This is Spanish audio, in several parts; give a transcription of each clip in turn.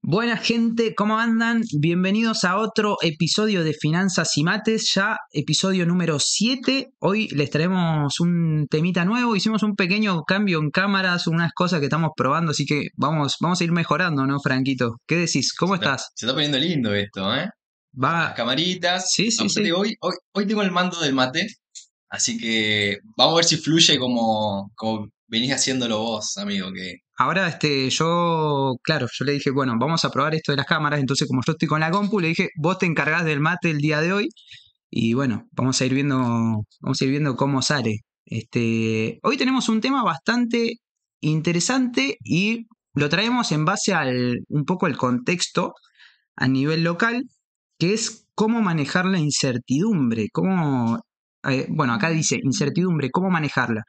Buena gente, ¿cómo andan? Bienvenidos a otro episodio de Finanzas y Mates, ya episodio número 7. Hoy les traemos un temita nuevo, hicimos un pequeño cambio en cámaras, unas cosas que estamos probando, así que vamos a ir mejorando, ¿no, Franquito? ¿Qué decís? ¿Cómo estás? Se está poniendo lindo esto, ¿eh? Las Va, camaritas. sí, sí, sí. Aparte, hoy tengo el mando del mate, así que vamos a ver si fluye como venís haciéndolo vos, amigo. Ahora, claro, yo le dije, bueno, vamos a probar esto de las cámaras, entonces como yo estoy con la compu, le dije, vos te encargás del mate el día de hoy. Y bueno, vamos a ir viendo cómo sale. Hoy tenemos un tema bastante interesante y lo traemos en base al un poco al contexto a nivel local, que es cómo manejar la incertidumbre, bueno, acá dice incertidumbre, cómo manejarla.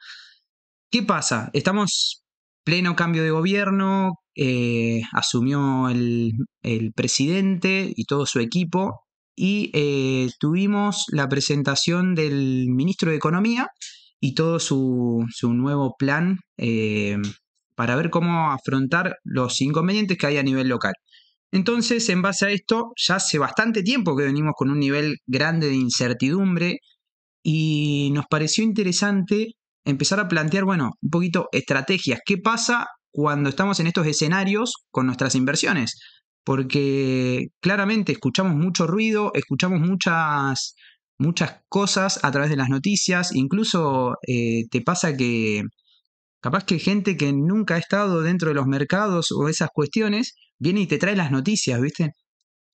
¿Qué pasa? Estamos pleno cambio de gobierno, asumió el presidente y todo su equipo y tuvimos la presentación del ministro de Economía y todo su nuevo plan para ver cómo afrontar los inconvenientes que hay a nivel local. Entonces, en base a esto, ya hace bastante tiempo que venimos con un nivel grande de incertidumbre y nos pareció interesante empezar a plantear, bueno, un poquito estrategias. ¿Qué pasa cuando estamos en estos escenarios con nuestras inversiones? Porque claramente escuchamos mucho ruido, escuchamos muchas cosas a través de las noticias, incluso te pasa que capaz que gente que nunca ha estado dentro de los mercados o esas cuestiones viene y te trae las noticias, ¿viste?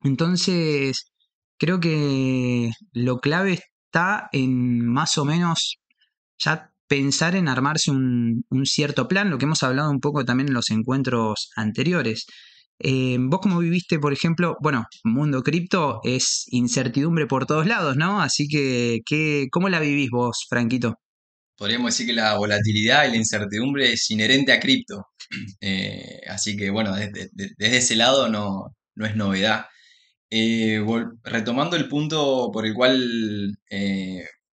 Entonces, creo que lo clave está en más o menos ya pensar en armarse un cierto plan, lo que hemos hablado un poco también en los encuentros anteriores. Vos como viviste, por ejemplo, bueno, mundo cripto es incertidumbre por todos lados, ¿no? Así que, ¿cómo la vivís vos, Franquito? Podríamos decir que la volatilidad y la incertidumbre es inherente a cripto. Así que, bueno, desde ese lado no es novedad. Retomando el punto por el cual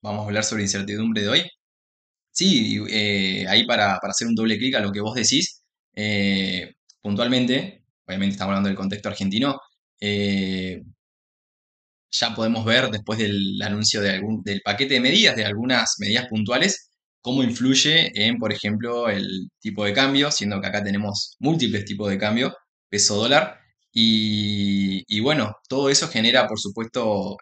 vamos a hablar sobre incertidumbre de hoy. Sí, ahí para hacer un doble clic a lo que vos decís, puntualmente, obviamente estamos hablando del contexto argentino, eh, ya podemos ver después del anuncio del paquete de medidas, de algunas medidas puntuales, cómo influye en, por ejemplo, el tipo de cambio, siendo que acá tenemos múltiples tipos de cambio, peso dólar, y bueno, todo eso genera, por supuesto,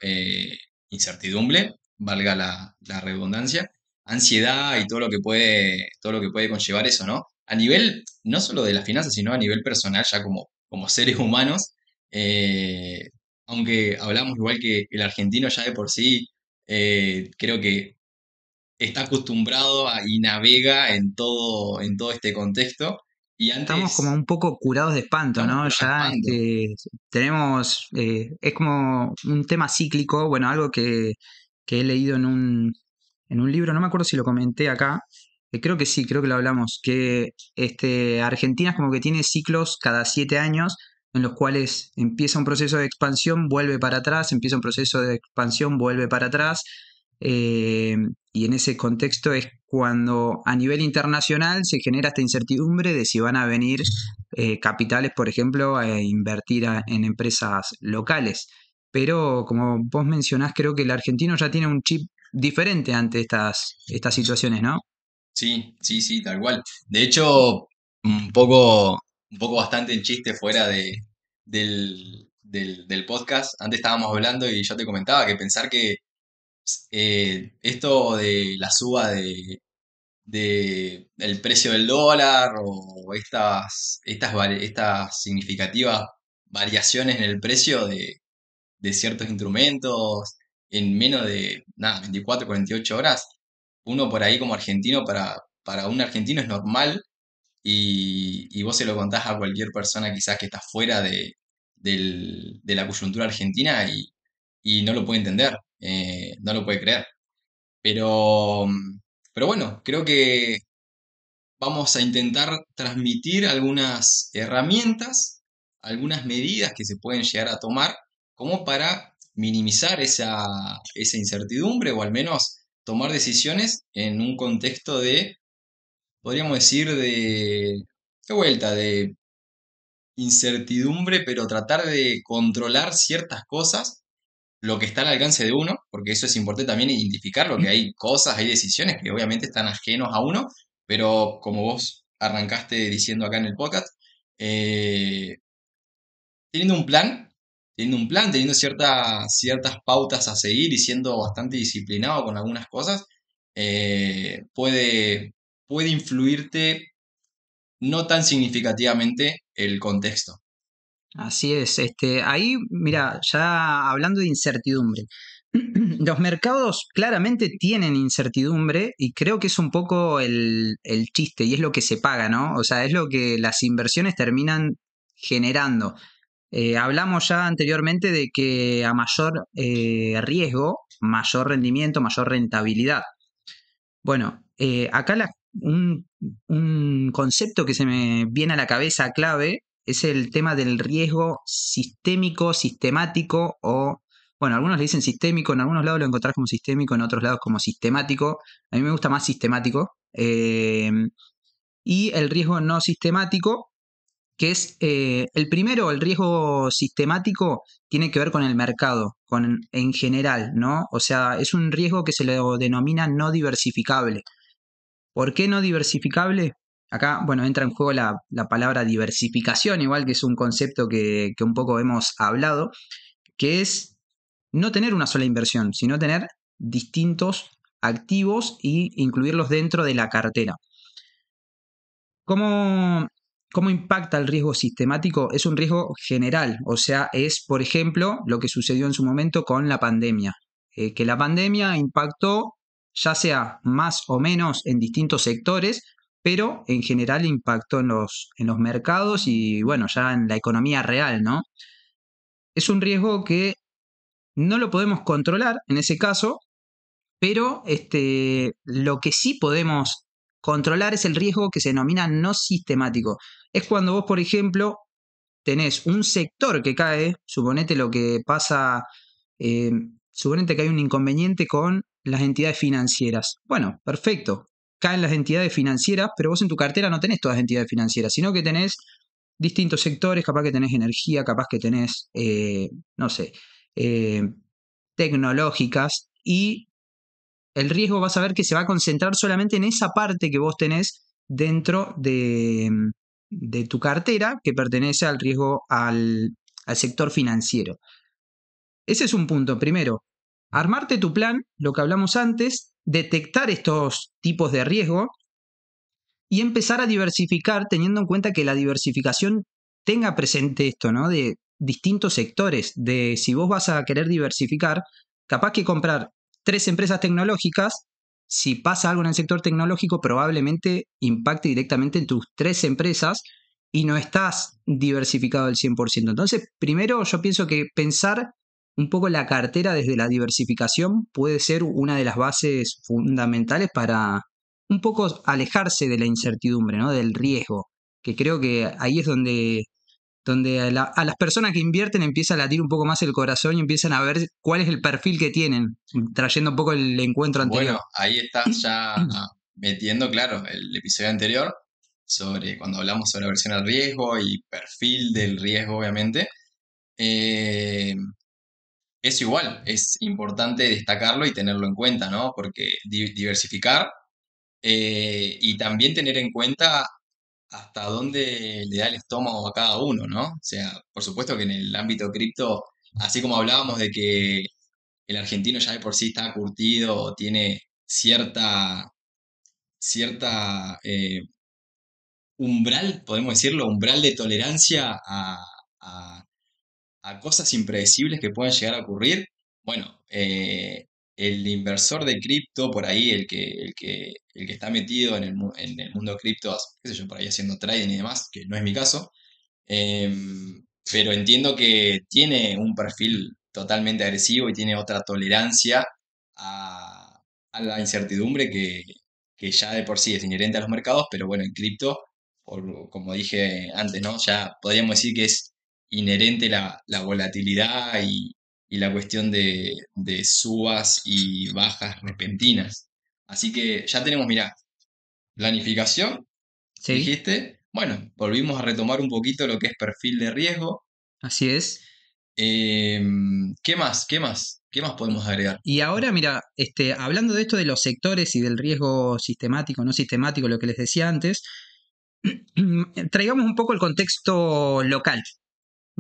incertidumbre, valga la redundancia, ansiedad y todo lo que puede conllevar eso, ¿no? A nivel, no solo de las finanzas, sino a nivel personal, ya como seres humanos, eh, aunque hablamos igual que el argentino ya de por sí, creo que está acostumbrado y navega en todo este contexto. Y Estamos como antes un poco curados de espanto, estamos ¿no? curados de Ya espanto. tenemos, es como un tema cíclico, bueno, algo que he leído en un libro, no me acuerdo si lo comenté acá, creo que sí, creo que lo hablamos, que Argentina es como que tiene ciclos cada 7 años en los cuales empieza un proceso de expansión, vuelve para atrás, empieza un proceso de expansión, vuelve para atrás, eh, y en ese contexto es cuando a nivel internacional se genera esta incertidumbre de si van a venir capitales, por ejemplo, a invertir en empresas locales. Pero como vos mencionás, creo que el argentino ya tiene un chip diferente ante estas situaciones, ¿no? Sí, sí, sí, tal cual. De hecho, un poco, un poco bastante en chiste fuera del podcast. Antes estábamos hablando y yo te comentaba que pensar que esto de la suba del precio del dólar o estas significativas variaciones en el precio de ciertos instrumentos en menos de nada, 24, 48 horas, uno por ahí como argentino, para un argentino es normal y vos se lo contás a cualquier persona quizás que está fuera de la coyuntura argentina y no lo puede entender, no lo puede creer. Pero, pero bueno, creo que vamos a intentar transmitir algunas herramientas, algunas medidas que se pueden llegar a tomar como para minimizar esa incertidumbre o al menos tomar decisiones en un contexto de, podríamos decir, de vuelta, incertidumbre, pero tratar de controlar ciertas cosas, lo que está al alcance de uno, porque eso es importante también identificar lo que hay cosas, hay decisiones que obviamente están ajenos a uno, pero como vos arrancaste diciendo acá en el podcast, eh, teniendo un plan, teniendo ciertas pautas a seguir y siendo bastante disciplinado con algunas cosas, puede influirte no tan significativamente el contexto. Así es, ahí, mira, ya hablando de incertidumbre, los mercados claramente tienen incertidumbre y creo que es un poco el chiste y es lo que se paga, ¿no? O sea, es lo que las inversiones terminan generando. Hablamos ya anteriormente de que a mayor riesgo, mayor rendimiento, mayor rentabilidad. Bueno, acá un concepto que se me viene a la cabeza clave es el tema del riesgo sistémico, sistemático o, bueno, algunos le dicen sistémico, en algunos lados lo encontrás como sistémico, en otros lados como sistemático. A mí me gusta más sistemático. Y el riesgo no sistemático, que es el primero, el riesgo sistemático, tiene que ver con el mercado, en general, ¿no? O sea, es un riesgo que se lo denomina no diversificable. ¿Por qué no diversificable? Acá, bueno, entra en juego la palabra diversificación, igual que es un concepto que un poco hemos hablado, que es no tener una sola inversión, sino tener distintos activos e incluirlos dentro de la cartera. ¿Cómo, ¿Cómo impacta el riesgo sistemático? Es un riesgo general, o sea, es, por ejemplo, lo que sucedió en su momento con la pandemia, que la pandemia impactó ya sea más o menos en distintos sectores, pero en general impactó en los mercados y, bueno, ya en la economía real, ¿no? Es un riesgo que no lo podemos controlar en ese caso, pero lo que sí podemos controlar es el riesgo que se denomina no sistemático. Es cuando vos, por ejemplo, tenés un sector que cae, suponete lo que pasa, eh, suponete que hay un inconveniente con las entidades financieras. Bueno, perfecto, caen las entidades financieras, pero vos en tu cartera no tenés todas las entidades financieras, sino que tenés distintos sectores, capaz que tenés energía, capaz que tenés, no sé, eh, tecnológicas y el riesgo vas a ver que se va a concentrar solamente en esa parte que vos tenés dentro de tu cartera que pertenece al riesgo al sector financiero. Ese es un punto. Primero, armarte tu plan, lo que hablamos antes, detectar estos tipos de riesgo y empezar a diversificar teniendo en cuenta que la diversificación tenga presente esto, ¿no? De distintos sectores, de si vos vas a querer diversificar, capaz que comprar 3 empresas tecnológicas, si pasa algo en el sector tecnológico, probablemente impacte directamente en tus 3 empresas y no estás diversificado al 100%. Entonces, primero yo pienso que pensar un poco la cartera desde la diversificación puede ser una de las bases fundamentales para un poco alejarse de la incertidumbre, ¿no? Del riesgo, que creo que ahí es donde a las personas que invierten empieza a latir un poco más el corazón y empiezan a ver cuál es el perfil que tienen, trayendo un poco el encuentro anterior. Bueno, ahí estás ya metiendo, claro, el episodio anterior sobre cuando hablamos sobre aversión al riesgo y perfil del riesgo, obviamente. Eh, es igual, es importante destacarlo y tenerlo en cuenta, ¿no? Porque diversificar y también tener en cuenta hasta dónde le da el estómago a cada uno, ¿no? O sea, por supuesto que en el ámbito cripto, así como hablábamos de que el argentino ya de por sí está curtido o tiene cierta umbral, podemos decirlo, umbral de tolerancia a- a cosas impredecibles que puedan llegar a ocurrir. Bueno, el inversor de cripto, por ahí, el que está metido en el mundo cripto, qué sé yo, por ahí haciendo trading y demás, que no es mi caso, pero entiendo que tiene un perfil totalmente agresivo y tiene otra tolerancia a la incertidumbre que ya de por sí es inherente a los mercados, pero bueno, en cripto, como dije antes, ¿no? Ya podríamos decir que es inherente la volatilidad y la cuestión de subas y bajas repentinas. Así que ya tenemos, mirá, planificación, ¿Sí? dijiste. Bueno, volvimos a retomar un poquito lo que es perfil de riesgo. Así es. Eh, ¿Qué más? ¿Qué más? ¿Qué más podemos agregar? Y ahora, mira, hablando de esto de los sectores y del riesgo sistemático, no sistemático, lo que les decía antes, traigamos un poco el contexto local,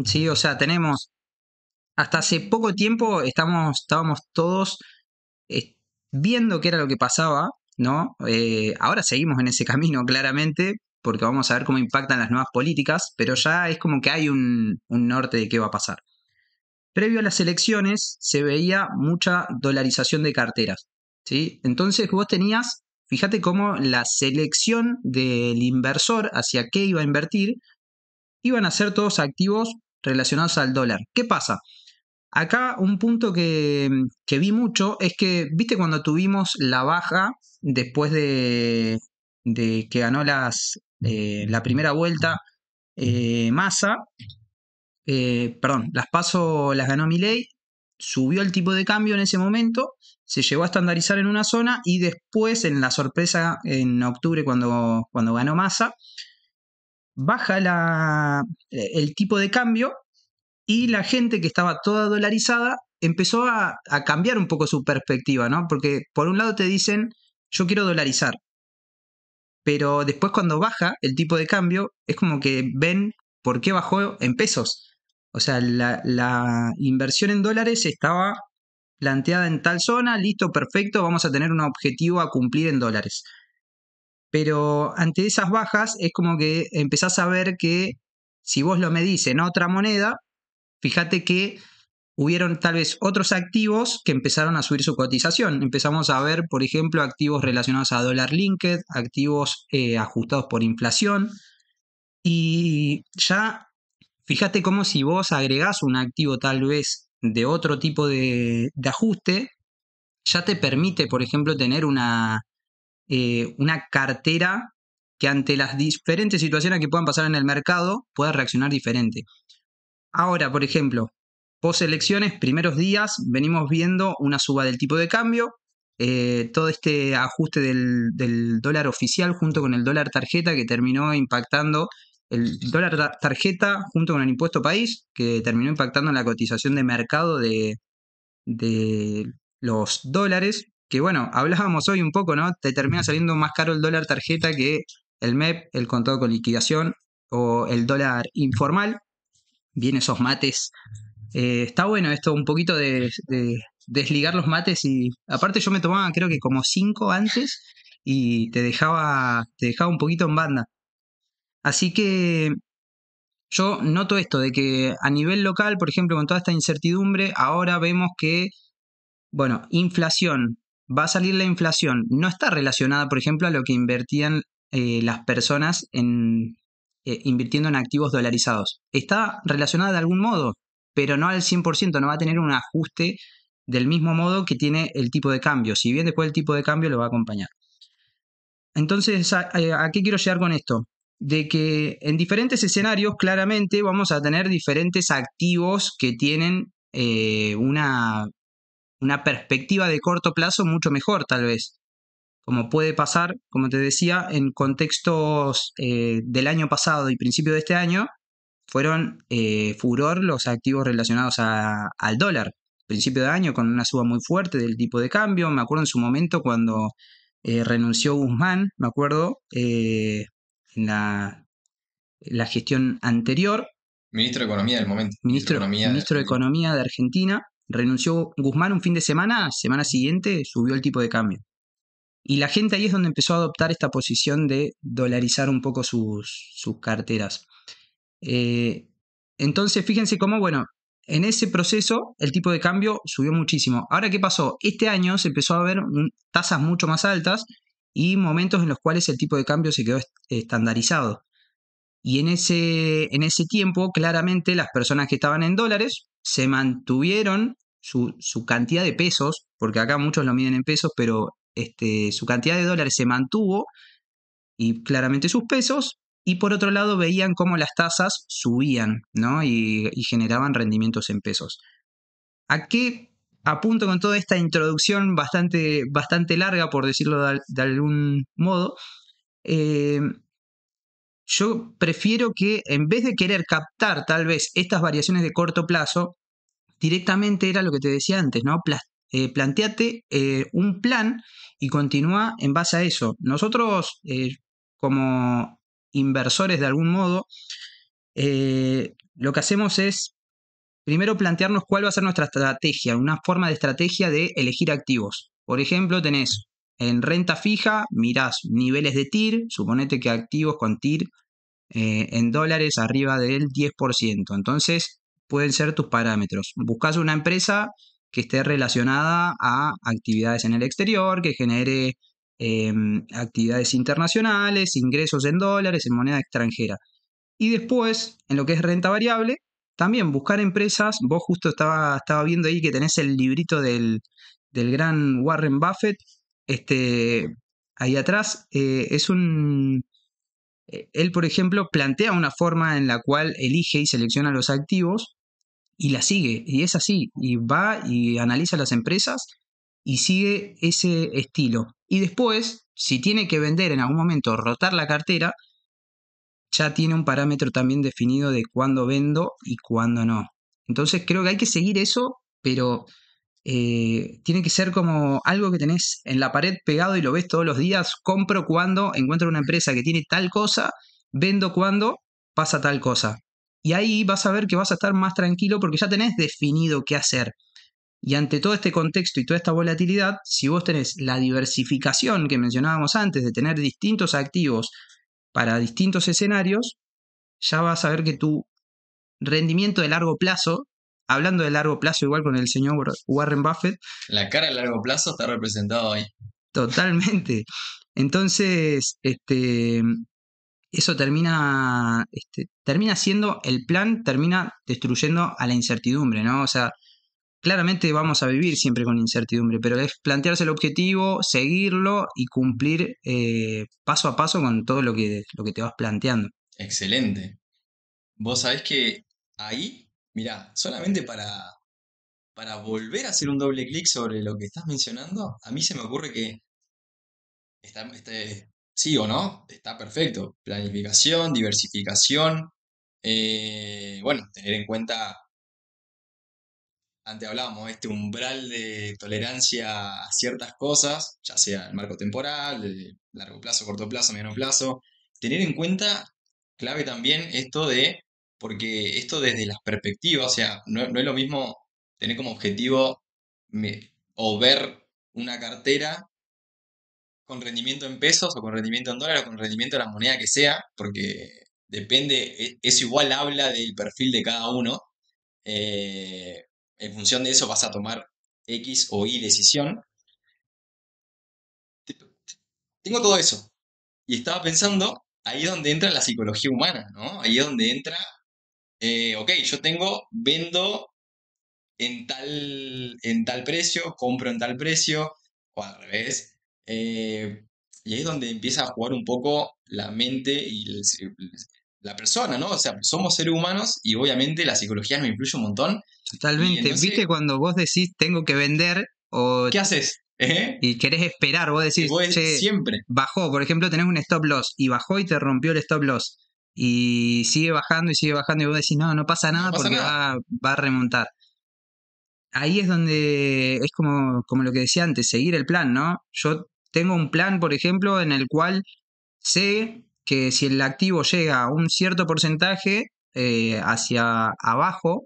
¿sí? O sea, tenemos, hasta hace poco tiempo estábamos todos eh, viendo qué era lo que pasaba, ¿no? Ahora seguimos en ese camino, claramente, porque vamos a ver cómo impactan las nuevas políticas, pero ya es como que hay un norte de qué va a pasar. Previo a las elecciones se veía mucha dolarización de carteras, ¿sí? Entonces vos tenías, fíjate cómo la selección del inversor hacia qué iba a invertir, iban a ser todos activos relacionados al dólar. ¿Qué pasa? Acá un punto que vi mucho es que, viste, cuando tuvimos la baja después de que ganó la primera vuelta Massa, perdón, las PASO las ganó Milei, subió el tipo de cambio en ese momento, se llegó a estandarizar en una zona y después, en la sorpresa en octubre cuando ganó Massa, baja el tipo de cambio y la gente que estaba toda dolarizada empezó a cambiar un poco su perspectiva, ¿no? Porque por un lado te dicen, yo quiero dolarizar, pero después cuando baja el tipo de cambio es como que ven por qué bajó en pesos. O sea, la inversión en dólares estaba planteada en tal zona, listo, perfecto, vamos a tener un objetivo a cumplir en dólares. Pero ante esas bajas es como que empezás a ver que si vos lo medís en otra moneda, fíjate que hubieron tal vez otros activos que empezaron a subir su cotización. Empezamos a ver, por ejemplo, activos relacionados a dólar linked, activos ajustados por inflación. Y ya, fíjate cómo si vos agregás un activo tal vez de otro tipo de ajuste, ya te permite, por ejemplo, tener una cartera que ante las diferentes situaciones que puedan pasar en el mercado pueda reaccionar diferente. Ahora, por ejemplo, post elecciones, primeros días, venimos viendo una suba del tipo de cambio, todo este ajuste del dólar oficial junto con el dólar tarjeta que terminó impactando el dólar tarjeta junto con el impuesto país, que terminó impactando en la cotización de mercado de los dólares, que bueno, hablábamos hoy un poco, ¿no? Te termina saliendo más caro el dólar tarjeta que el MEP, el contado con liquidación o el dólar informal. Bien esos mates. Está bueno esto, un poquito de desligar los mates y aparte yo me tomaba creo que como 5 antes y te dejaba un poquito en banda. Así que yo noto esto de que a nivel local, por ejemplo, con toda esta incertidumbre, ahora vemos que, bueno, inflación, va a salir la inflación, no está relacionada, por ejemplo, a lo que invertían las personas invirtiendo en activos dolarizados. Está relacionada de algún modo, pero no al 100%, no va a tener un ajuste del mismo modo que tiene el tipo de cambio, si bien después el tipo de cambio lo va a acompañar. Entonces, ¿a qué quiero llegar con esto? De que en diferentes escenarios, claramente, vamos a tener diferentes activos que tienen una perspectiva de corto plazo mucho mejor, tal vez. Como puede pasar, como te decía, en contextos del año pasado y principio de este año, fueron furor los activos relacionados al dólar. Principio de año con una suba muy fuerte del tipo de cambio. Me acuerdo en su momento cuando renunció Guzmán, me acuerdo, en la gestión anterior, Ministro de Economía del momento. Ministro de ministro, Economía de ministro de Argentina. Economía de Argentina, renunció Guzmán un fin de semana, semana siguiente subió el tipo de cambio. Y la gente ahí es donde empezó a adoptar esta posición de dolarizar un poco sus carteras. Eh, entonces, fíjense cómo, bueno, en ese proceso el tipo de cambio subió muchísimo. Ahora, ¿qué pasó? Este año se empezó a ver tasas mucho más altas y momentos en los cuales el tipo de cambio se quedó estandarizado. Y en ese tiempo, claramente, las personas que estaban en dólares se mantuvieron su cantidad de pesos, porque acá muchos lo miden en pesos, pero su cantidad de dólares se mantuvo y claramente sus pesos, y por otro lado veían cómo las tasas subían, ¿no? Y generaban rendimientos en pesos. ¿A qué apunto con toda esta introducción bastante, bastante larga, por decirlo de algún modo? Eh, yo prefiero que en vez de querer captar tal vez estas variaciones de corto plazo, directamente era lo que te decía antes, ¿no? Planteate un plan y continúa en base a eso. Nosotros, como inversores de algún modo, lo que hacemos es primero plantearnos cuál va a ser nuestra estrategia, una forma de estrategia de elegir activos. Por ejemplo, tenés en renta fija, mirás niveles de TIR, suponete que activos con TIR en dólares arriba del 10%. Entonces, pueden ser tus parámetros. Buscas una empresa que esté relacionada a actividades en el exterior, que genere actividades internacionales, ingresos en dólares, en moneda extranjera. Y después, en lo que es renta variable, también buscar empresas. Vos justo estaba viendo ahí que tenés el librito del gran Warren Buffett. Este, ahí atrás es un, él, por ejemplo, plantea una forma en la cual elige y selecciona los activos y la sigue, y es así, y va y analiza las empresas y sigue ese estilo. Y después, si tiene que vender en algún momento, rotar la cartera, ya tiene un parámetro también definido de cuándo vendo y cuándo no. Entonces creo que hay que seguir eso, pero tiene que ser como algo que tenés en la pared pegado y lo ves todos los días. Compro cuando encuentro una empresa que tiene tal cosa, vendo cuando pasa tal cosa. Y ahí vas a ver que vas a estar más tranquilo porque ya tenés definido qué hacer. Y ante todo este contexto y toda esta volatilidad, si vos tenés la diversificación que mencionábamos antes, de tener distintos activos para distintos escenarios, ya vas a ver que tu rendimiento de largo plazo, hablando de largo plazo igual con el señor Warren Buffett, La cara a largo plazo está representado ahí. totalmente. Entonces, eso termina siendo, el plan termina destruyendo a la incertidumbre, ¿no? O sea, claramente vamos a vivir siempre con incertidumbre, pero es plantearse el objetivo, seguirlo y cumplir paso a paso con todo lo que te vas planteando. Excelente. Vos sabés que ahí, mirá, solamente para volver a hacer un doble clic sobre lo que estás mencionando, a mí se me ocurre que sí o no, está perfecto. Planificación, diversificación, bueno, tener en cuenta, antes hablábamos, este umbral de tolerancia a ciertas cosas, ya sea el marco temporal, de largo plazo, corto plazo, mediano plazo. Tener en cuenta, clave también, esto de, porque esto desde las perspectivas, o sea, no es lo mismo tener como objetivo o ver una cartera con rendimiento en pesos o con rendimiento en dólares o con rendimiento de la moneda que sea, porque depende, eso igual habla del perfil de cada uno. eh, en función de eso vas a tomar X o Y decisión. Tengo todo eso. Y estaba pensando, ahí es donde entra la psicología humana, ¿no? Ahí es donde entra, ok, vendo en tal precio, compro en tal precio, o al revés. Eh, y ahí es donde empieza a jugar un poco la mente y la persona, ¿no? O sea, somos seres humanos y obviamente la psicología nos influye un montón. Y Totalmente. entonces, ¿Viste cuando vos decís tengo que vender o ¿qué haces? y querés esperar? Vos decís, che, Siempre. bajó, por ejemplo, tenés un stop loss y bajó y te rompió el stop loss. Y sigue bajando y vos decís, no, no pasa No nada pasa porque nada. va a remontar. Ahí es donde es como lo que decía antes, seguir el plan, ¿no? Yo tengo un plan, por ejemplo, en el cual sé que si el activo llega a un cierto porcentaje hacia abajo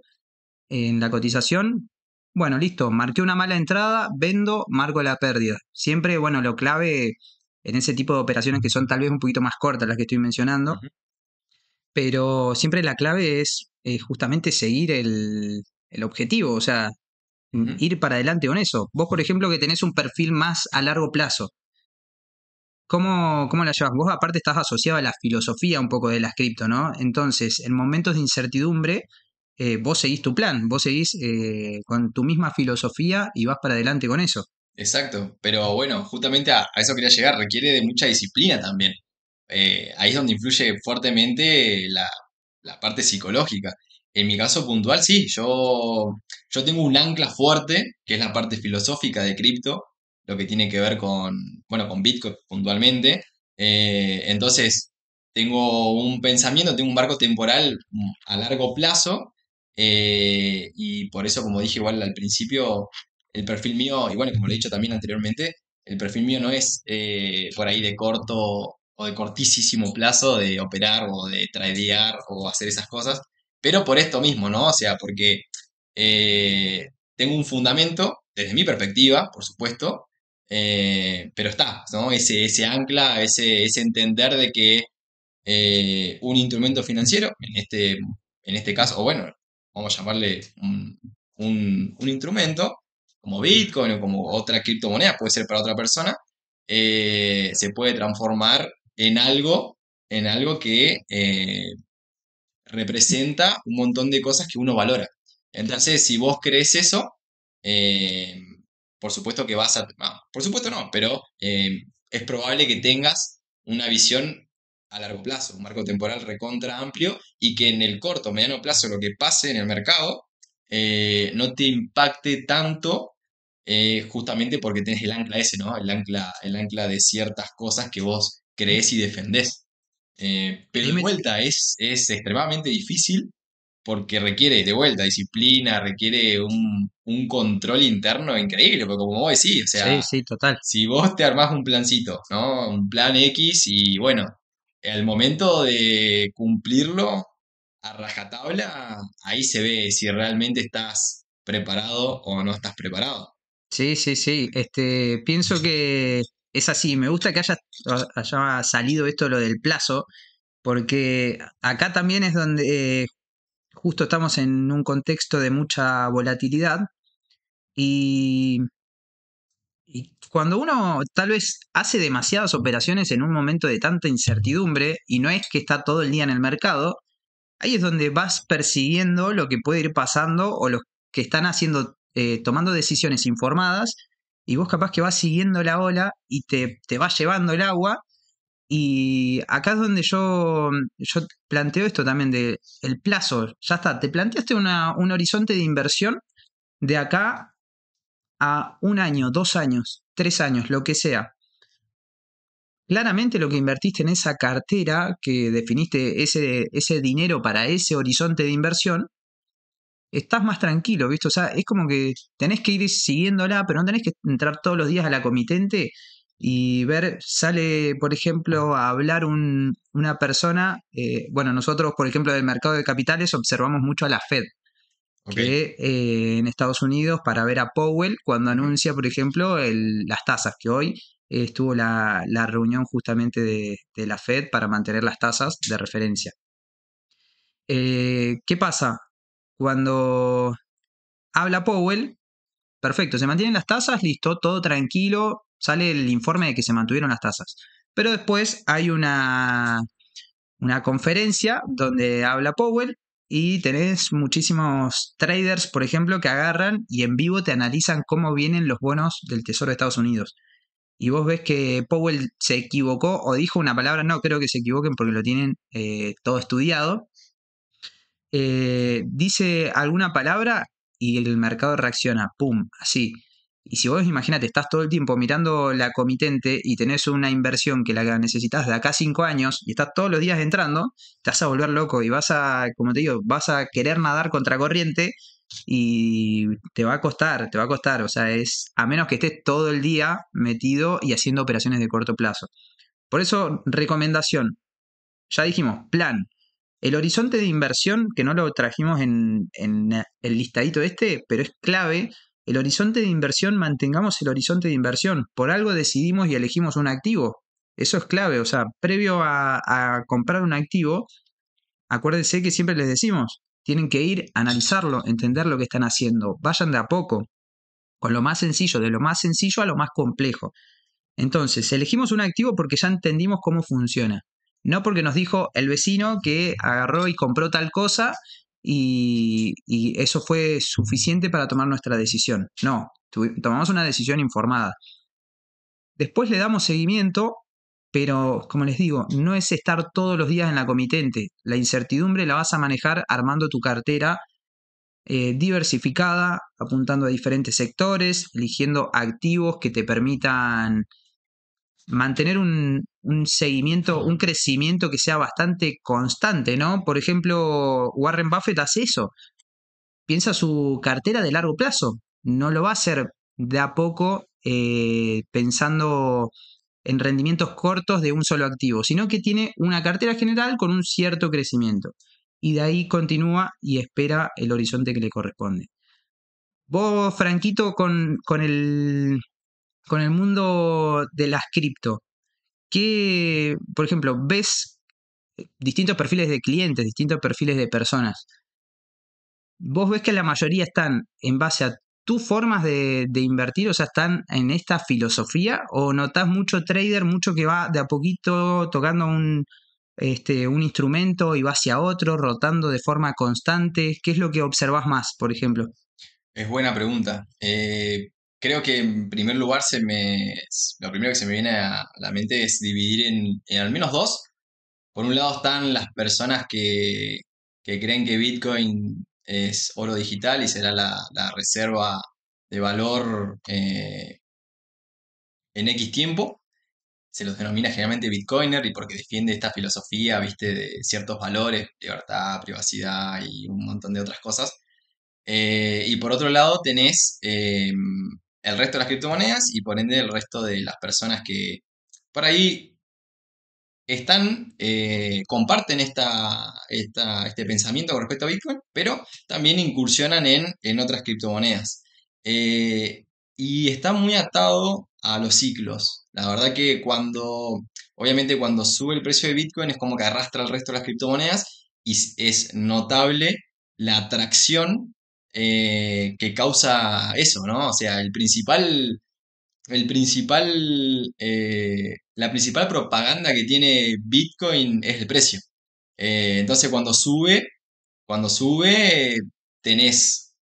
en la cotización, bueno, listo, marqué una mala entrada, vendo, marco la pérdida. Siempre, bueno, lo clave en ese tipo de operaciones que son tal vez un poquito más cortas las que estoy mencionando, Ujú, pero siempre la clave es justamente seguir el objetivo, o sea, ujú. ir para adelante con eso. Vos, por ejemplo, que tenés un perfil más a largo plazo, ¿cómo la llevas? Vos aparte estás asociado a la filosofía un poco de las cripto, ¿no? Entonces, en momentos de incertidumbre, vos seguís tu plan, vos seguís con tu misma filosofía y vas para adelante con eso. Exacto. Pero bueno, justamente a eso quería llegar. Requiere de mucha disciplina también. Ahí es donde influye fuertemente la parte psicológica. En mi caso puntual, sí, yo tengo un ancla fuerte, que es la parte filosófica de cripto, lo que tiene que ver con, bueno, con Bitcoin puntualmente. Entonces, tengo un pensamiento, tengo un marco temporal a largo plazo, y por eso, como dije igual al principio, el perfil mío, y bueno, como lo he dicho también anteriormente, el perfil mío no es por ahí de corto o de cortísimo plazo de operar o de tradear o hacer esas cosas, pero por esto mismo, ¿no? O sea, porque eh, tengo un fundamento, desde mi perspectiva, por supuesto, pero está, ¿no? Ese ancla, ese entender de que un instrumento financiero, en este caso, o bueno, vamos a llamarle un instrumento, como Bitcoin o como otra criptomoneda, puede ser para otra persona, se puede transformar en algo que representa un montón de cosas que uno valora. Entonces, si vos crees eso, eh, por supuesto que vas a... por supuesto no, pero es probable que tengas una visión a largo plazo, un marco temporal recontra amplio y que en el corto o mediano plazo lo que pase en el mercado no te impacte tanto, justamente porque tenés el ancla ese, ¿no? El ancla de ciertas cosas que vos creés y defendés. Pero Ahí de me, vuelta es extremadamente difícil porque requiere de vuelta disciplina, requiere un control interno increíble, porque como vos decís, o sí, sea, sí, total. si vos te armás un plancito, ¿no? Un plan X y bueno, al momento de cumplirlo a rajatabla, ahí se ve si realmente estás preparado o no estás preparado. Sí, sí, sí. Pienso que es así. Me gusta que haya salido esto lo del plazo, porque acá también es donde justo estamos en un contexto de mucha volatilidad y, y cuando uno tal vez hace demasiadas operaciones en un momento de tanta incertidumbre y no es que está todo el día en el mercado, ahí es donde vas persiguiendo lo que puede ir pasando o los que están haciendo, tomando decisiones informadas y vos capaz que vas siguiendo la ola y te va llevando el agua. Y acá es donde yo planteo esto también de el plazo. Ya está, te planteaste un horizonte de inversión de acá a un año, 2 años, 3 años, lo que sea. Claramente lo que invertiste en esa cartera, que definiste ese dinero para ese horizonte de inversión, estás más tranquilo, ¿viste? O sea, es como que tenés que ir siguiéndola, pero no tenés que entrar todos los días a la comitente y ver, sale, por ejemplo, a hablar una persona, bueno, nosotros, por ejemplo, del mercado de capitales observamos mucho a la Fed, Ok, que en Estados Unidos para ver a Powell cuando anuncia, por ejemplo, las tasas, que hoy estuvo la reunión justamente de la Fed para mantener las tasas de referencia. ¿Qué pasa? Cuando habla Powell, perfecto, se mantienen las tasas, listo, todo tranquilo, sale el informe de que se mantuvieron las tasas. Pero después hay una conferencia donde habla Powell y tenés muchísimos traders, por ejemplo, que agarran y en vivo te analizan cómo vienen los bonos del Tesoro de Estados Unidos. Y vos ves que Powell se equivocó o dijo una palabra, no creo que se equivoquen porque lo tienen todo estudiado, dice alguna palabra y el mercado reacciona, ¡pum! Así. Y si vos imagínate, estás todo el tiempo mirando la comitente y tenés una inversión que la necesitas de acá a 5 años y estás todos los días entrando, te vas a volver loco y vas a, como te digo, vas a querer nadar contra corriente y te va a costar. O sea, a menos que estés todo el día metido y haciendo operaciones de corto plazo. Por eso, recomendación, ya dijimos, plan. El horizonte de inversión, que no lo trajimos en el listadito este, pero es clave. El horizonte de inversión, mantengamos el horizonte de inversión. Por algo decidimos y elegimos un activo. Eso es clave. O sea, previo a comprar un activo, acuérdense que siempre les decimos, tienen que ir a analizarlo, entender lo que están haciendo. Vayan de a poco, con lo más sencillo, de lo más sencillo a lo más complejo. Entonces, elegimos un activo porque ya entendimos cómo funciona. No porque nos dijo el vecino que agarró y compró tal cosa y eso fue suficiente para tomar nuestra decisión. No, tomamos una decisión informada. Después le damos seguimiento, pero como les digo, no es estar todos los días en la comitente. La incertidumbre la vas a manejar armando tu cartera diversificada, apuntando a diferentes sectores, eligiendo activos que te permitan mantener un seguimiento, un crecimiento que sea bastante constante, ¿no? Por ejemplo, Warren Buffett hace eso, piensa su cartera de largo plazo, no lo va a hacer de a poco pensando en rendimientos cortos de un solo activo, sino que tiene una cartera general con un cierto crecimiento y de ahí continúa y espera el horizonte que le corresponde. Vos, Franquito, con el mundo de las cripto, ¿qué, por ejemplo, ves distintos perfiles de clientes, distintos perfiles de personas? ¿Vos ves que la mayoría están en base a tus formas de invertir, o sea, están en esta filosofía, o notás mucho trader, mucho que va de a poquito tocando un instrumento y va hacia otro, rotando de forma constante? ¿Qué es lo que observás más, por ejemplo? Es buena pregunta. Creo que en primer lugar lo primero que se me viene a la mente es dividir en al menos dos. Por un lado están las personas que creen que Bitcoin es oro digital y será la reserva de valor en X tiempo. Se los denomina generalmente Bitcoiner y porque defiende esta filosofía, viste, de ciertos valores, libertad, privacidad y un montón de otras cosas. Y por otro lado tenés el resto de las criptomonedas y por ende el resto de las personas que por ahí comparten este pensamiento con respecto a Bitcoin, pero también incursionan en otras criptomonedas. Eh, y está muy atado a los ciclos. La verdad que obviamente cuando sube el precio de Bitcoin es como que arrastra el resto de las criptomonedas y es notable la atracción que causa eso, ¿no? O sea, la principal propaganda que tiene Bitcoin es el precio. Entonces cuando sube, tenés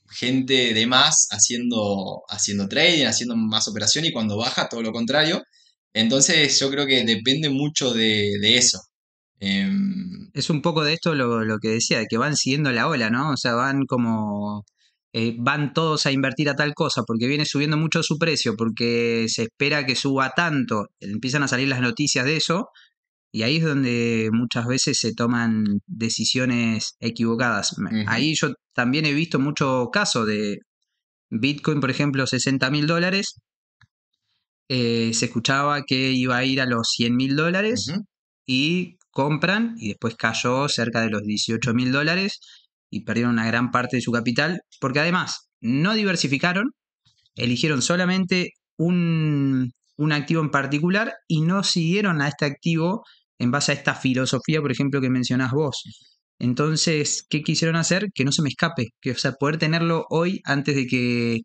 gente de más haciendo trading, haciendo más operación y cuando baja todo lo contrario. Entonces yo creo que depende mucho de eso. Em, Es un poco de esto lo que decía, de que van siguiendo la ola, ¿no? O sea, van todos a invertir a tal cosa porque viene subiendo mucho su precio, porque se espera que suba tanto, empiezan a salir las noticias de eso, y ahí es donde muchas veces se toman decisiones equivocadas. ujú, Ahí yo también he visto muchos casos de Bitcoin, por ejemplo, $60.000, se escuchaba que iba a ir a los $100.000 ujú. y compran y después cayó cerca de los $18.000 y perdieron una gran parte de su capital porque además no diversificaron, eligieron solamente un activo en particular y no siguieron a este activo en base a esta filosofía, por ejemplo, que mencionás vos. Entonces, ¿qué quisieron hacer? Que no se me escape, que, o sea, poder tenerlo hoy antes de que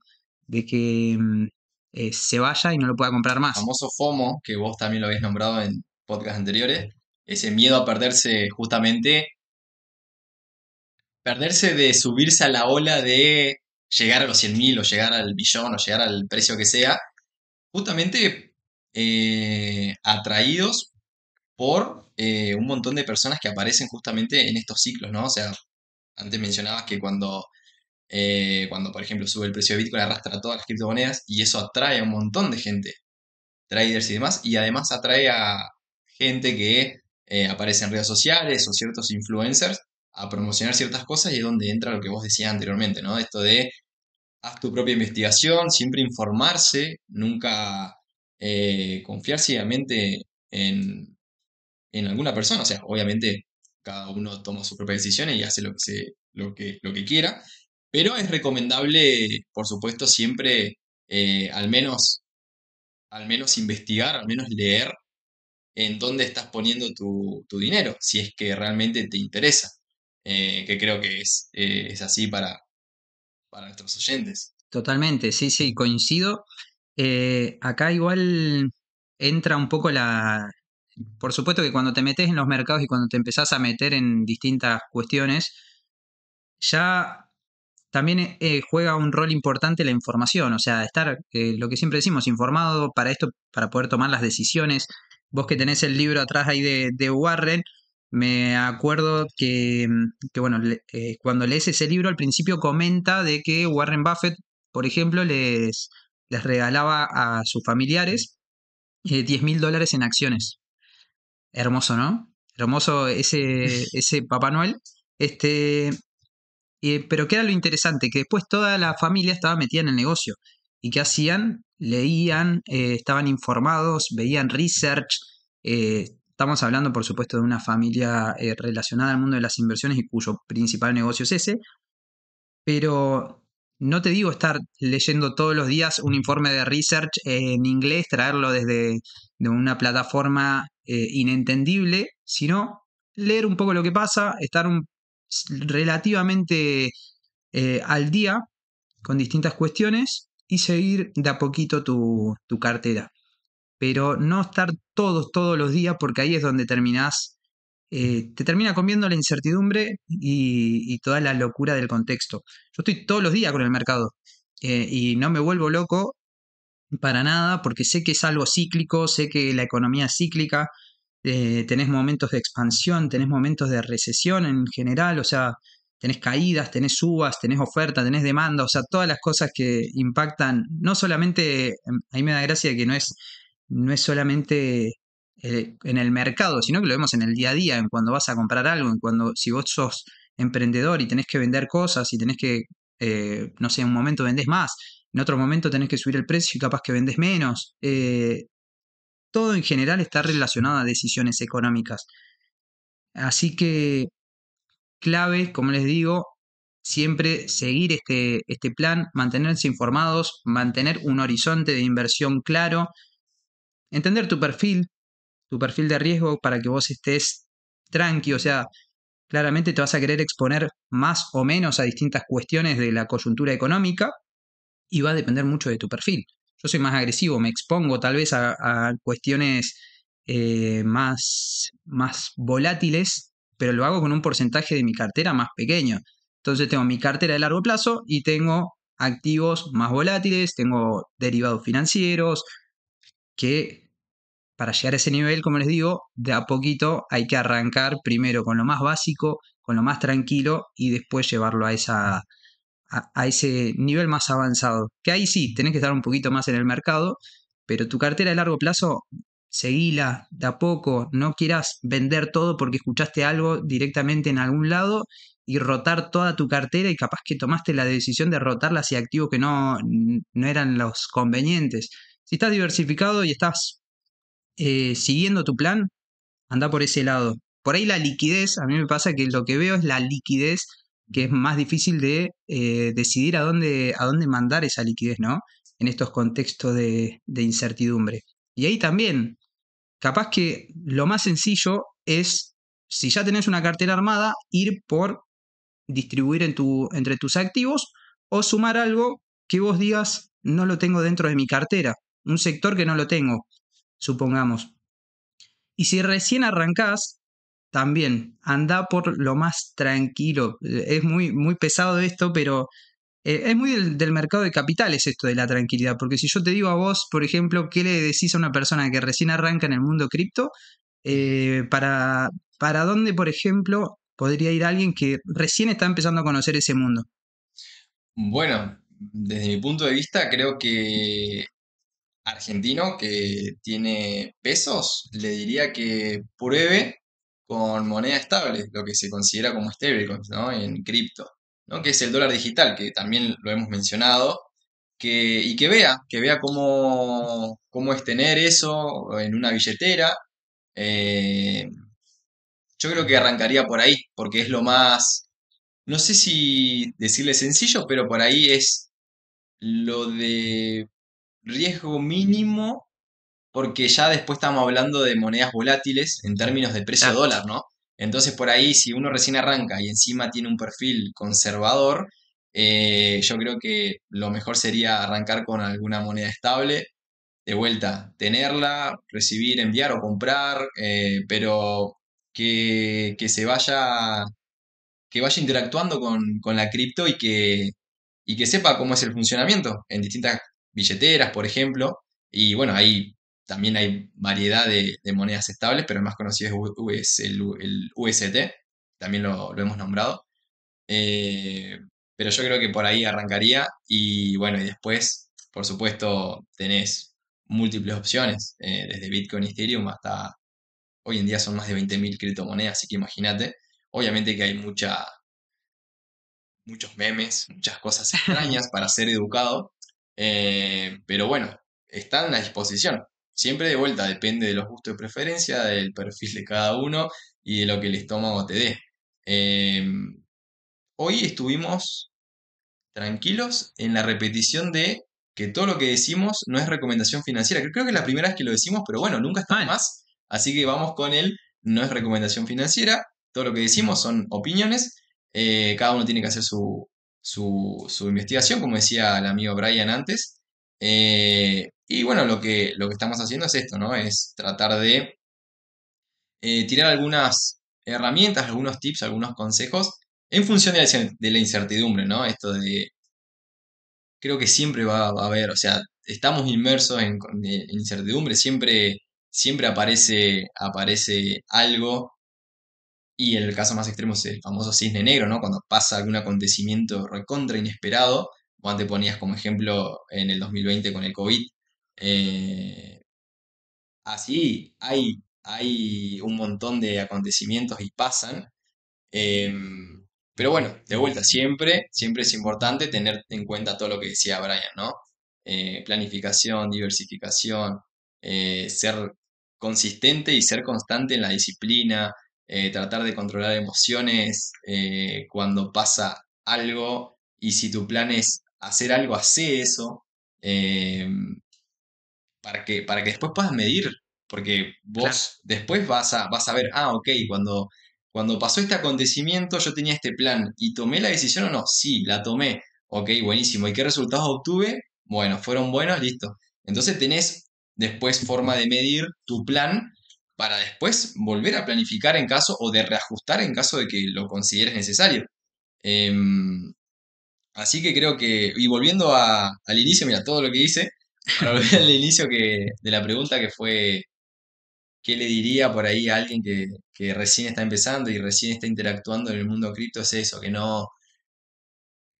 se vaya y no lo pueda comprar más. Famoso FOMO, que vos también lo habéis nombrado en podcast anteriores, ese miedo a perderse justamente, perderse de subirse a la ola de llegar a los 100.000 o llegar al billón o llegar al precio que sea, justamente atraídos por un montón de personas que aparecen justamente en estos ciclos, ¿no? O sea, antes mencionabas que cuando por ejemplo sube el precio de Bitcoin arrastra todas las criptomonedas y eso atrae a un montón de gente, traders y demás, y además atrae a gente que aparece en redes sociales o ciertos influencers a promocionar ciertas cosas y es donde entra lo que vos decías anteriormente, ¿no? Esto de haz tu propia investigación, siempre informarse, nunca confiar ciegamente en alguna persona. O sea, obviamente cada uno toma sus propias decisiones y hace lo que quiera, pero es recomendable, por supuesto, siempre al menos investigar, al menos leer en dónde estás poniendo tu dinero, si es que realmente te interesa, que creo que es así para nuestros oyentes. Totalmente, sí, sí, coincido. Acá igual entra un poco por supuesto que cuando te metes en los mercados y cuando te empezás a meter en distintas cuestiones, ya también juega un rol importante la información, o sea, estar, lo que siempre decimos, informado para esto, para poder tomar las decisiones. Vos que tenés el libro atrás ahí de Warren, me acuerdo que bueno, cuando lees ese libro al principio comenta de que Warren Buffett, por ejemplo, les regalaba a sus familiares $10.000 en acciones. Hermoso, ¿no? Hermoso ese Papá Noel. Este, pero ¿qué era lo interesante? Que después toda la familia estaba metida en el negocio. ¿Y qué hacían? Leían, estaban informados, veían research. Estamos hablando, por supuesto, de una familia relacionada al mundo de las inversiones y cuyo principal negocio es ese. Pero no te digo estar leyendo todos los días un informe de research en inglés, traerlo desde de una plataforma inentendible, sino leer un poco lo que pasa, estar relativamente al día con distintas cuestiones y seguir de a poquito tu cartera. Pero no estar todos los días porque ahí es donde te termina comiendo la incertidumbre y toda la locura del contexto. Yo estoy todos los días con el mercado y no me vuelvo loco para nada porque sé que es algo cíclico, sé que la economía es cíclica, tenés momentos de expansión, tenés momentos de recesión en general, o sea, tenés caídas, tenés subas, tenés oferta, tenés demanda, o sea, todas las cosas que impactan, no solamente, ahí me da gracia que no es solamente en el mercado, sino que lo vemos en el día a día, en cuando vas a comprar algo, en cuando si vos sos emprendedor y tenés que vender cosas y tenés que, no sé, en un momento vendés más, en otro momento tenés que subir el precio y capaz que vendés menos. Todo en general está relacionado a decisiones económicas. Así que clave, como les digo, siempre seguir este plan, mantenerse informados, mantener un horizonte de inversión claro, entender tu perfil de riesgo para que vos estés tranqui, o sea, claramente te vas a querer exponer más o menos a distintas cuestiones de la coyuntura económica y va a depender mucho de tu perfil. Yo soy más agresivo, me expongo tal vez a cuestiones más volátiles, pero lo hago con un porcentaje de mi cartera más pequeño. Entonces tengo mi cartera de largo plazo y tengo activos más volátiles, tengo derivados financieros, que para llegar a ese nivel, como les digo, de a poquito hay que arrancar primero con lo más básico, con lo más tranquilo y después llevarlo a ese nivel más avanzado. Que ahí sí, tenés que estar un poquito más en el mercado, pero tu cartera de largo plazo, seguila de a poco, no quieras vender todo porque escuchaste algo directamente en algún lado y rotar toda tu cartera y capaz que tomaste la decisión de rotarla hacia activos que no eran los convenientes. Si estás diversificado y estás siguiendo tu plan, anda por ese lado. Por ahí la liquidez, a mí me pasa que lo que veo es la liquidez, que es más difícil de decidir a dónde mandar esa liquidez, ¿no? En estos contextos de incertidumbre. Y ahí también, capaz que lo más sencillo es, si ya tenés una cartera armada, ir por distribuir entre tus activos o sumar algo que vos digas, no lo tengo dentro de mi cartera, un sector que no lo tengo, supongamos. Y si recién arrancás, también anda por lo más tranquilo. Es muy pesado esto, pero es muy del mercado de capitales esto de la tranquilidad. Porque si yo te digo a vos, por ejemplo, ¿qué le decís a una persona que recién arranca en el mundo cripto? ¿Para dónde, por ejemplo, podría ir alguien que recién está empezando a conocer ese mundo? Bueno, desde mi punto de vista, creo que argentino que tiene pesos, le diría que pruebe con moneda estable, lo que se considera como stablecoins, ¿no? En cripto, ¿no? Que es el dólar digital, que también lo hemos mencionado, y que vea cómo es tener eso en una billetera. Eh, yo creo que arrancaría por ahí, porque es lo más, no sé si decirle sencillo, pero por ahí es lo de riesgo mínimo porque ya después estamos hablando de monedas volátiles en términos de precio Claro. dólar, ¿no? Entonces por ahí, si uno recién arranca y encima tiene un perfil conservador, yo creo que lo mejor sería arrancar con alguna moneda estable, de vuelta, tenerla, recibir, enviar o comprar, pero que vaya interactuando con la cripto y que sepa cómo es el funcionamiento en distintas billeteras, por ejemplo. Y bueno, ahí también hay variedad de monedas estables, pero el más conocido es el UST, también lo hemos nombrado. Eh, pero yo creo que por ahí arrancaría y bueno, y después, por supuesto, tenés múltiples opciones, desde Bitcoin y Ethereum hasta hoy en día son más de 20.000 criptomonedas, así que imagínate. Obviamente que hay muchos memes, muchas cosas extrañas para ser educado, pero bueno, están a disposición. Siempre de vuelta, depende de los gustos y preferencia, del perfil de cada uno y de lo que el estómago te dé. Eh, Hoy estuvimos tranquilos en la repetición de que todo lo que decimos no es recomendación financiera. Creo que es la primera vez que lo decimos, pero bueno, nunca está de Mal, más. Así que vamos con él, no es recomendación financiera. Todo lo que decimos son opiniones. Cada uno tiene que hacer su investigación, como decía el amigo Brian antes. Y bueno, lo que estamos haciendo es esto, ¿no? Es tratar de tirar algunas herramientas, algunos tips, algunos consejos en función de la incertidumbre, ¿no? Esto de creo que siempre va a haber, o sea, estamos inmersos en incertidumbre, siempre aparece algo, y el caso más extremo es el famoso cisne negro, ¿no? Cuando pasa algún acontecimiento recontra inesperado, vos antes ponías como ejemplo en el 2020 con el COVID, eh, así hay un montón de acontecimientos y pasan, Em, pero bueno, de vuelta, siempre es importante tener en cuenta todo lo que decía Brian, ¿no? Planificación, diversificación, ser consistente y ser constante en la disciplina, tratar de controlar emociones cuando pasa algo y si tu plan es hacer algo, hace eso. em, para que después puedas medir, porque claro. vos después vas a ver, ok, cuando pasó este acontecimiento yo tenía este plan y tomé la decisión o no, sí, la tomé, ok, buenísimo, ¿y qué resultados obtuve? Bueno, fueron buenos, listo. Entonces tenés después forma de medir tu plan para después volver a planificar en caso o de reajustar en caso de que lo consideres necesario. Em, Así que creo que, y volviendo al inicio, mira, todo lo que hice, para volver al inicio de la pregunta que fue, ¿qué le diría por ahí a alguien que recién está empezando y recién está interactuando en el mundo cripto? Es eso, que no,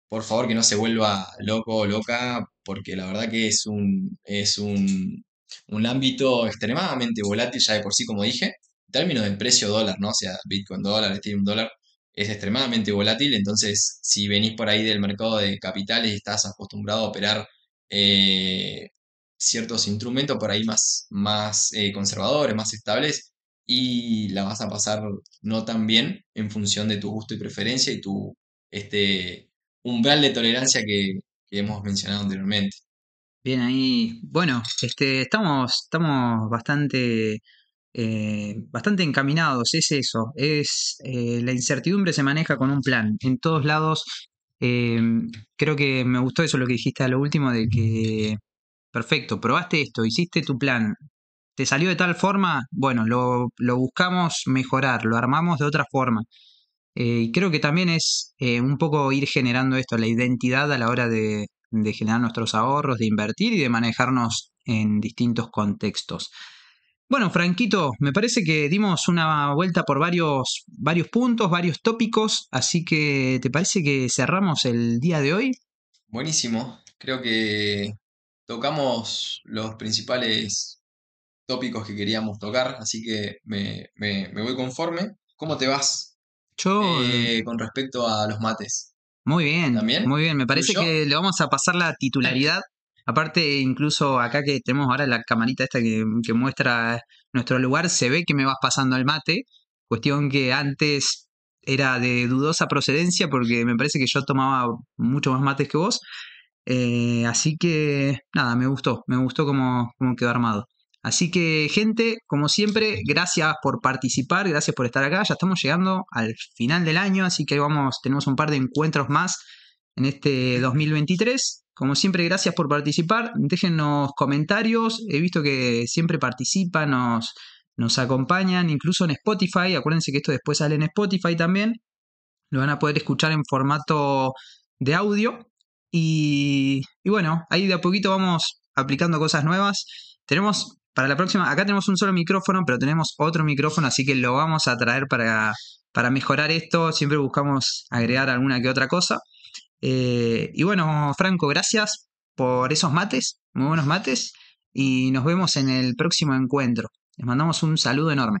por favor, que no se vuelva loco o loca, porque la verdad que es un ámbito extremadamente volátil ya de por sí, como dije, en términos de precio dólar, ¿no? O sea, Bitcoin dólar, Ethereum dólar, es extremadamente volátil, entonces si venís por ahí del mercado de capitales y estás acostumbrado a operar eh, ciertos instrumentos por ahí más conservadores, más estables, y la vas a pasar no tan bien en función de tu gusto y preferencia y tu este umbral de tolerancia que hemos mencionado anteriormente. Bien ahí. Bueno, estamos bastante encaminados, es eso. La incertidumbre se maneja con un plan. En todos lados, eh, creo que me gustó eso lo que dijiste a lo último, de que, perfecto, probaste esto, hiciste tu plan, te salió de tal forma, bueno, lo buscamos mejorar, lo armamos de otra forma. Y creo que también es un poco ir generando esto, la identidad a la hora de generar nuestros ahorros, de invertir y de manejarnos en distintos contextos. Bueno, Franquito, me parece que dimos una vuelta por varios puntos, varios tópicos, así que ¿te parece que cerramos el día de hoy? Buenísimo, creo que tocamos los principales tópicos que queríamos tocar, así que me voy conforme. ¿Cómo te vas Yo, con respecto a los mates? muy bien, ¿También? muy bien. Me parece ¿Fluyó? que le vamos a pasar la titularidad. Aparte, incluso acá que tenemos ahora la camarita esta que muestra nuestro lugar, se ve que me vas pasando el mate. Cuestión que antes era de dudosa procedencia porque me parece que yo tomaba mucho más mates que vos. Así que nada, me gustó cómo quedó armado. Así que gente, como siempre, gracias por participar, gracias por estar acá. Ya estamos llegando al final del año, así que tenemos un par de encuentros más en este 2023. Como siempre, gracias por participar. Déjennos comentarios. He visto que siempre participan, nos acompañan, incluso en Spotify. Acuérdense que esto después sale en Spotify también. Lo van a poder escuchar en formato de audio. Y bueno, ahí de a poquito vamos aplicando cosas nuevas. Tenemos para la próxima, acá tenemos un solo micrófono, pero tenemos otro micrófono, así que lo vamos a traer para mejorar esto. Siempre buscamos agregar alguna que otra cosa. Y bueno, Franco, gracias por esos mates, muy buenos mates. y nos vemos en el próximo encuentro. Les mandamos un saludo enorme.